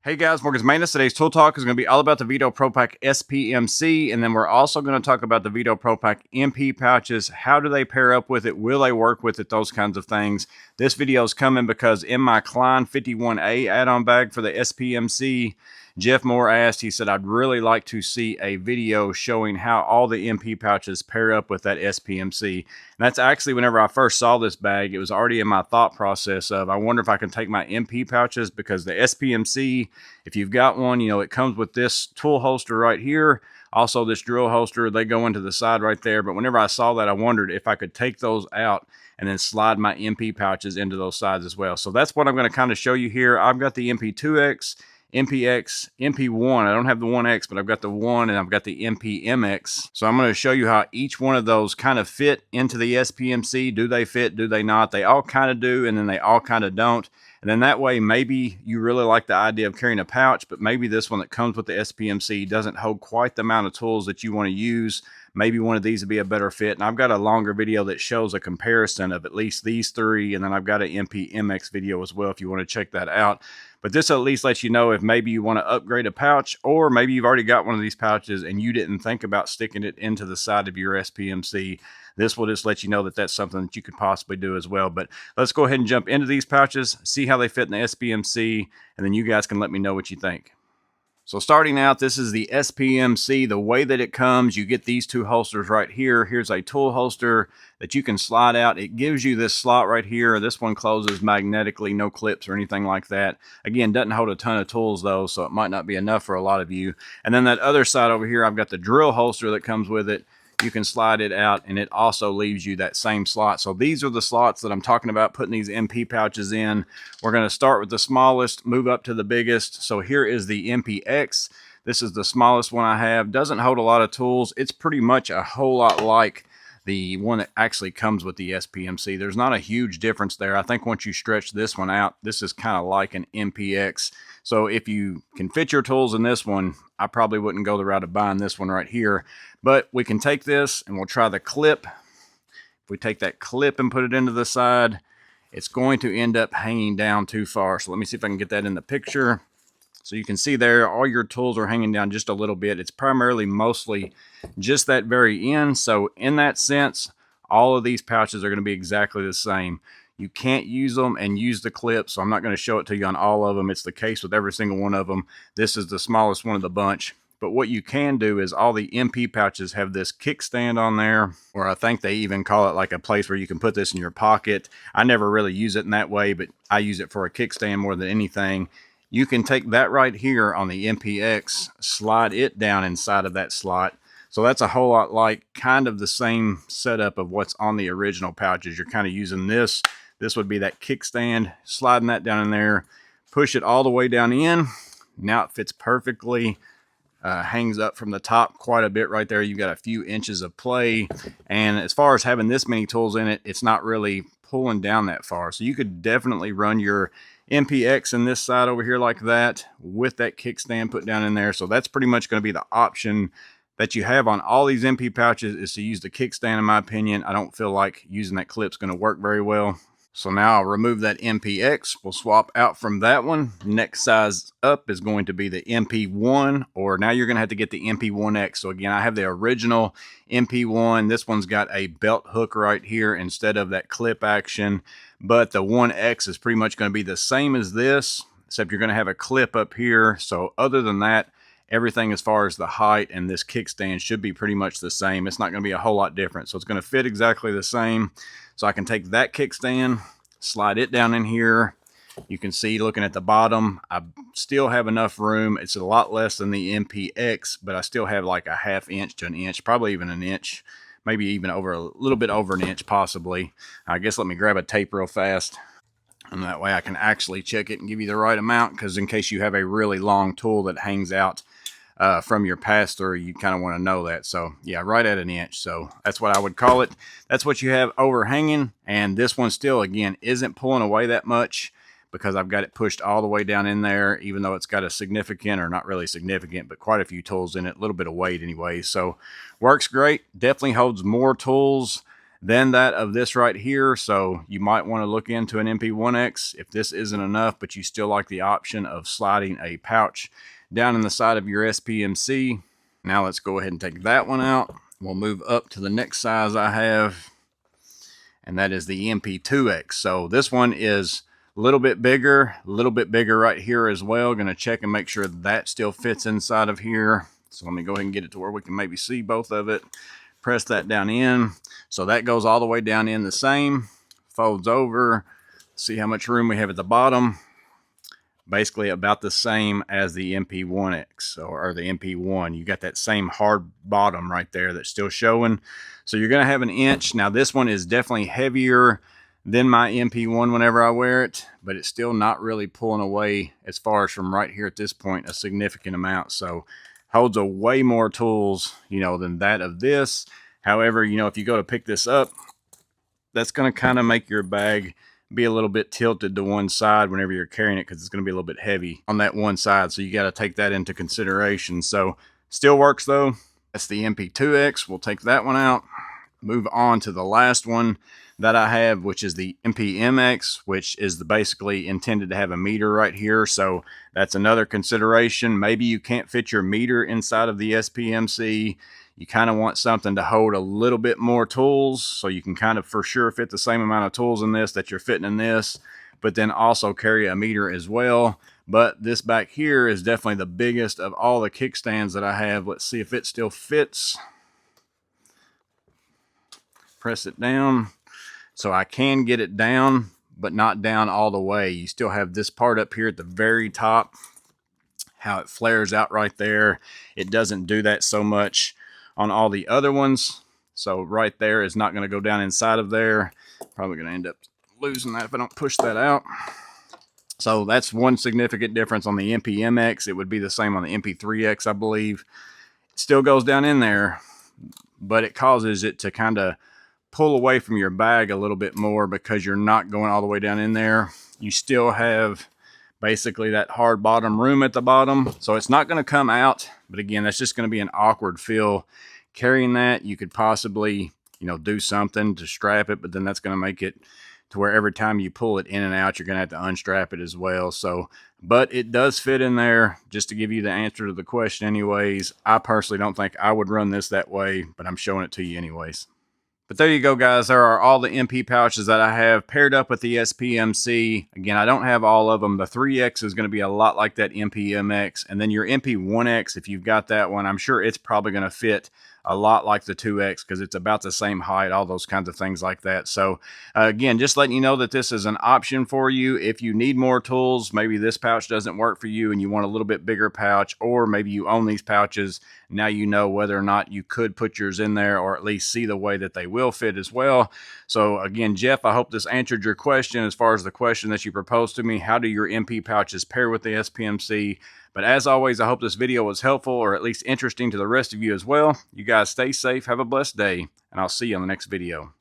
Hey guys, Morgan's Maintenance. Today's Tool Talk is going to be all about the Veto Pro Pack SPMC, and then we're also going to talk about the Veto Pro Pack MP pouches. How do they pair up with it? Will they work with it? Those kinds of things. This video is coming because in my Klein 51A add-on bag for the SPMC, Jeff Moore asked, he said, I'd really like to see a video showing how all the MP pouches pair up with that SPMC. And that's actually whenever I first saw this bag, it was already in my thought process of, I wonder if I can take my MP pouches, because the SPMC, if you've got one, you know, it comes with this tool holster right here. Also this drill holster, they go into the side right there. But whenever I saw that, I wondered if I could take those out and then slide my MP pouches into those sides as well. So that's what I'm going to kind of show you here. I've got the MP2X, MPX, MP1. I don't have the 1X, but I've got the 1 and I've got the MPMX. So I'm going to show you how each one of those kind of fit into the SPMC. Do they fit? Do they not? They all kind of do, and then they all kind of don't. And then that way, maybe you really like the idea of carrying a pouch, but maybe this one that comes with the SPMC doesn't hold quite the amount of tools that you want to use. Maybe one of these would be a better fit. And I've got a longer video that shows a comparison of at least these three. And then I've got an MPMX video as well if you want to check that out. But this at least lets you know if maybe you want to upgrade a pouch, or maybe you've already got one of these pouches and you didn't think about sticking it into the side of your SPMC. This will just let you know that that's something that you could possibly do as well. But let's go ahead and jump into these pouches, see how they fit in the SPMC, and then you guys can let me know what you think. So starting out, this is the SPMC. The way that it comes, you get these two holsters right here. Here's a tool holster that you can slide out. It gives you this slot right here. This one closes magnetically, no clips or anything like that. Again, doesn't hold a ton of tools though, so it might not be enough for a lot of you. And then that other side over here, I've got the drill holster that comes with it. You can slide it out, and it also leaves you that same slot. So these are the slots that I'm talking about putting these MP pouches in. We're going to start with the smallest, move up to the biggest. So here is the MPX. This is the smallest one I have. Doesn't hold a lot of tools. It's pretty much a whole lot like the one that actually comes with the SPMC. There's not a huge difference there. I think once you stretch this one out, this is kind of like an MPX. So if you can fit your tools in this one, I probably wouldn't go the route of buying this one right here. But we can take this and we'll try the clip. If we take that clip and put it into the side, it's going to end up hanging down too far. So let me see if I can get that in the picture. So you can see there, all your tools are hanging down just a little bit. It's primarily mostly just that very end. So in that sense, all of these pouches are going to be exactly the same. You can't use them and use the clip, so I'm not going to show it to you on all of them. It's the case with every single one of them. This is the smallest one of the bunch. But what you can do is all the MP pouches have this kickstand on there, or I think they even call it like a place where you can put this in your pocket. I never really use it in that way, but I use it for a kickstand more than anything. You can take that right here on the MPX, slide it down inside of that slot. So that's a whole lot like kind of the same setup of what's on the original pouches. You're kind of using this. This would be that kickstand, sliding that down in there, push it all the way down in. Now it fits perfectly. Hangs up from the top quite a bit right there. You've got a few inches of play. And as far as having this many tools in it, it's not really pulling down that far. So you could definitely run your MPX in this side over here like that with that kickstand put down in there. So that's pretty much going to be the option that you have on all these MP pouches, is to use the kickstand. In my opinion, I don't feel like using that clip's going to work very well. So now I'll remove that MPX. We'll swap out from that one. Next size up is going to be the MP1, or now you're going to have to get the MP1X. So again, I have the original MP1. This one's got a belt hook right here instead of that clip action. But the 1X is pretty much going to be the same as this, except you're going to have a clip up here. So other than that, everything as far as the height and this kickstand should be pretty much the same. It's not going to be a whole lot different. So it's going to fit exactly the same. So I can take that kickstand, slide it down in here. You can see, looking at the bottom, I still have enough room. It's a lot less than the MPX, but I still have like a ½ inch to an inch, probably even an inch, maybe even over a little bit over an inch possibly. I guess let me grab a tape real fast. And that way I can actually check it and give you the right amount, because in case you have a really long tool that hangs out from your pass-through, you kind of want to know that. So yeah, right at an inch. So that's what I would call it. That's what you have overhanging. And this one still, again, isn't pulling away that much, because I've got it pushed all the way down in there, even though it's got a significant, or not really significant, but quite a few tools in it, a little bit of weight anyway. So works great. Definitely holds more tools than that of this right here. So you might want to look into an MP1X if this isn't enough, but you still like the option of sliding a pouch down in the side of your SPMC. Now let's go ahead and take that one out. We'll move up to the next size I have, and that is the MP2X. So this one is a little bit bigger right here as well. Going to check and make sure that still fits inside of here. So let me go ahead and get it to where we can maybe see both of it. Press that down in. So that goes all the way down in the same. Folds over. See how much room we have at the bottom. Basically about the same as the MP1X or the MP1. You got that same hard bottom right there that's still showing. So you're going to have an inch. Now this one is definitely heavier than my MP1 whenever I wear it, but it's still not really pulling away as far as from right here at this point a significant amount. So holds a way more tools, than that of this. However, if you go to pick this up, that's going to kind of make your bag be a little bit tilted to one side whenever you're carrying it, because it's going to be a little bit heavy on that one side. So you got to take that into consideration. So still works though. That's the MP2X. We'll take that one out. Move on to the last one that I have, which is the MPMX, which is basically intended to have a meter right here. So that's another consideration. Maybe you can't fit your meter inside of the SPMC. You kind of want something to hold a little bit more tools, so you can kind of for sure fit the same amount of tools in this that you're fitting in this, but then also carry a meter as well. But this back here is definitely the biggest of all the kickstands that I have. Let's see if it still fits. Press it down. So I can get it down, but not down all the way. You still have this part up here at the very top, how it flares out right there. It doesn't do that so much on all the other ones. So right there is not going to go down inside of there. Probably going to end up losing that if I don't push that out. So that's one significant difference on the MPMX. It would be the same on the MP3X, I believe. It still goes down in there, but it causes it to kind of pull away from your bag a little bit more because you're not going all the way down in there. You still have basically that hard bottom room at the bottom. So it's not going to come out. But again, that's just going to be an awkward feel carrying that. You could possibly, do something to strap it, but then that's going to make it to where every time you pull it in and out, you're going to have to unstrap it as well. So, but it does fit in there. Just to give you the answer to the question anyways, I personally don't think I would run this that way, but I'm showing it to you anyways. But there you go, guys. There are all the MP pouches that I have paired up with the SPMC. Again, I don't have all of them. The 3X is going to be a lot like that MPMX. And then your MP1X, if you've got that one, I'm sure it's probably going to fit a lot like the 2X because it's about the same height, all those kinds of things like that. So again, just letting you know that this is an option for you. If you need more tools, maybe this pouch doesn't work for you and you want a little bit bigger pouch, or maybe you own these pouches. Now you know whether or not you could put yours in there, or at least see the way that they will fit as well. So again, Jeff, I hope this answered your question as far as the question that you proposed to me. How do your MP pouches pair with the SPMC? But as always, I hope this video was helpful, or at least interesting to the rest of you as well. You guys stay safe, have a blessed day, and I'll see you on the next video.